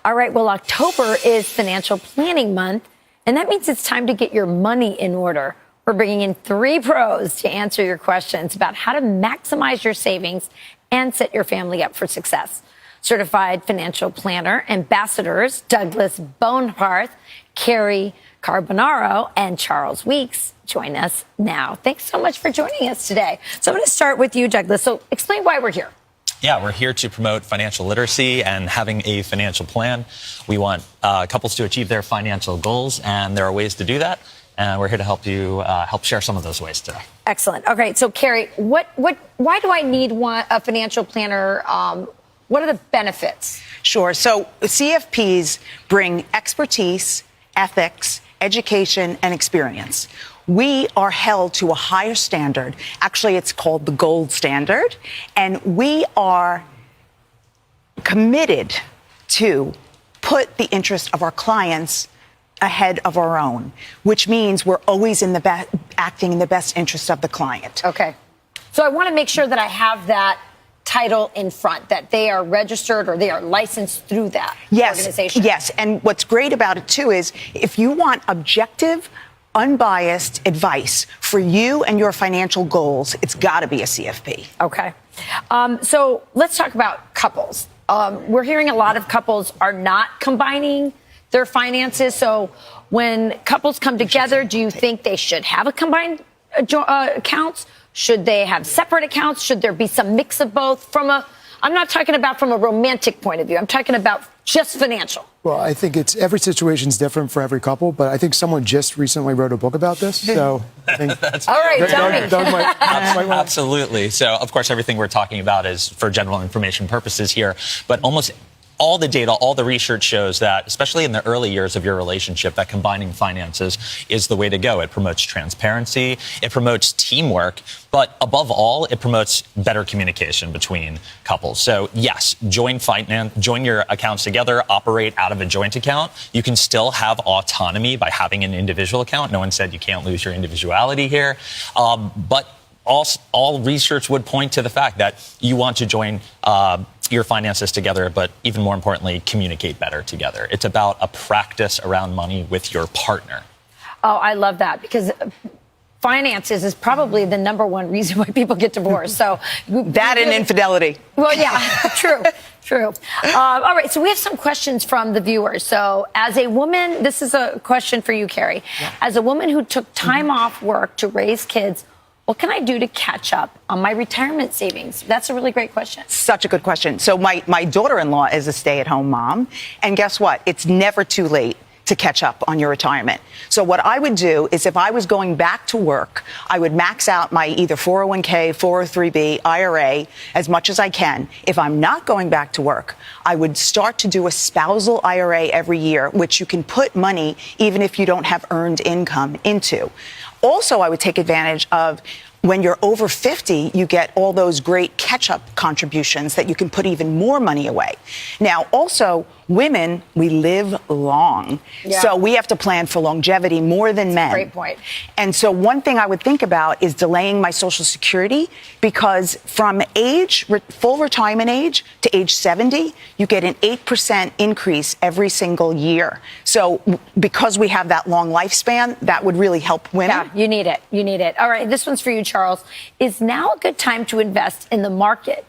All right, well, October is Financial Planning Month, and that means it's time to get your money in order. We're bringing in 3 pros to answer your questions about how to maximize your savings and set your family up for success. Certified financial planner ambassadors Douglas Boneparth, Carrie Carbonaro, and Charles Weeks join us now. Thanks so much for joining us today. So I'm going to start with you, Douglas. So explain why we're here. Yeah, we're here to promote financial literacy and having a financial plan. We want couples to achieve their financial goals, and there are ways to do that. And we're here to help you help share some of those ways today. Excellent. Okay, so Carrie, why do I need a financial planner? What are the benefits? Sure. So CFPs bring expertise, ethics, education, and experience. We are held to a higher standard. Actually, it's called the gold standard. And we are committed to put the interest of our clients ahead of our own, which means we're always acting in the best interest of the client. Okay. So I want to make sure that I have that title in front, that they are registered or they are licensed through that organization. Yes. And what's great about it, too, is if you want objective, unbiased advice for you and your financial goals, it's got to be a CFP. Okay. So let's talk about couples. We're hearing a lot of couples are not combining their finances. So when couples come together, do you think they should have a combined accounts? Should they have separate accounts? Should there be some mix of both? I'm not talking about from a romantic point of view. I'm talking about just financial. Well, I think every situation is different for every couple, but I think someone just recently wrote a book about this. So I think that's all right. Absolutely. So, of course, everything we're talking about is for general information purposes here, but almost all the data, all the research shows that, especially in the early years of your relationship, that combining finances is the way to go. It promotes transparency, it promotes teamwork, but above all, it promotes better communication between couples. So yes, join your accounts together, operate out of a joint account. You can still have autonomy by having an individual account. No one said you can't lose your individuality here, but all research would point to the fact that you want to join your finances together, but even more importantly, communicate better together. It's about a practice around money with your partner. Oh, I love that, because finances is probably the number one reason why people get divorced. So that and infidelity. Well, yeah, true. All right, so we have some questions from the viewers. So as a woman, this is a question for you, Carrie. Yeah. As a woman who took time off work to raise kids, what can I do to catch up on my retirement savings? That's a really great question. Such a good question. So my daughter-in-law is a stay-at-home mom. And guess what? It's never too late to catch up on your retirement. So what I would do is, if I was going back to work, I would max out my either 401k, 403b, IRA as much as I can. If I'm not going back to work, I would start to do a spousal IRA every year, which you can put money, even if you don't have earned income, into. Also, I would take advantage of, when you're over 50, you get all those great catch-up contributions that you can put even more money away. Now, also, women, we live long. Yeah. So we have to plan for longevity more than men. Great point. And so one thing I would think about is delaying my Social Security, because from full retirement age to age 70, you get an 8% increase every single year. So because we have that long lifespan, that would really help women. Yeah, you need it. All right, this one's for you, Charles. Is now a good time to invest in the market,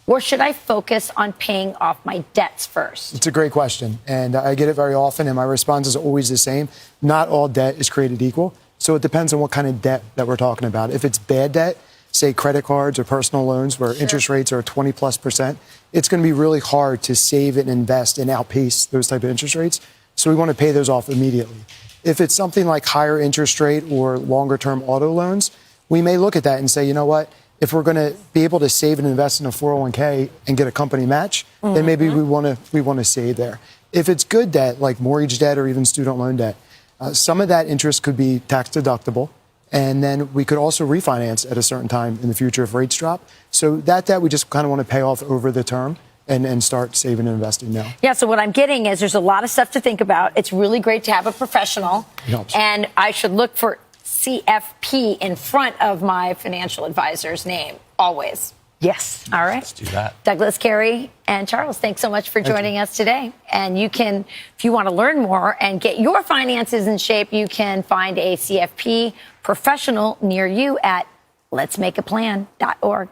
or should I focus on paying off my debts first? It's a great question, and I get it very often, and my response is always the same. Not all debt is created equal, so it depends on what kind of debt that we're talking about. If it's bad debt, say credit cards or personal loans where interest rates are 20+%, it's going to be really hard to save and invest and outpace those type of interest rates, so we want to pay those off immediately. If it's something like higher interest rate or longer-term auto loans, we may look at that and say, you know what? If we're going to be able to save and invest in a 401k and get a company match, then maybe we want to save there. If it's good debt, like mortgage debt or even student loan debt, some of that interest could be tax deductible, and then we could also refinance at a certain time in the future if rates drop. So that debt we just kind of want to pay off over the term and start saving and investing now. Yeah, so what I'm getting is there's a lot of stuff to think about. It's really great to have a professional, and I should look for CFP in front of my financial advisor's name, always. Yes. All right. Let's do that. Douglas, Carrie, and Charles, thanks so much for joining us today. And you can, if you want to learn more and get your finances in shape, you can find a CFP professional near you at letsmakeaplan.org.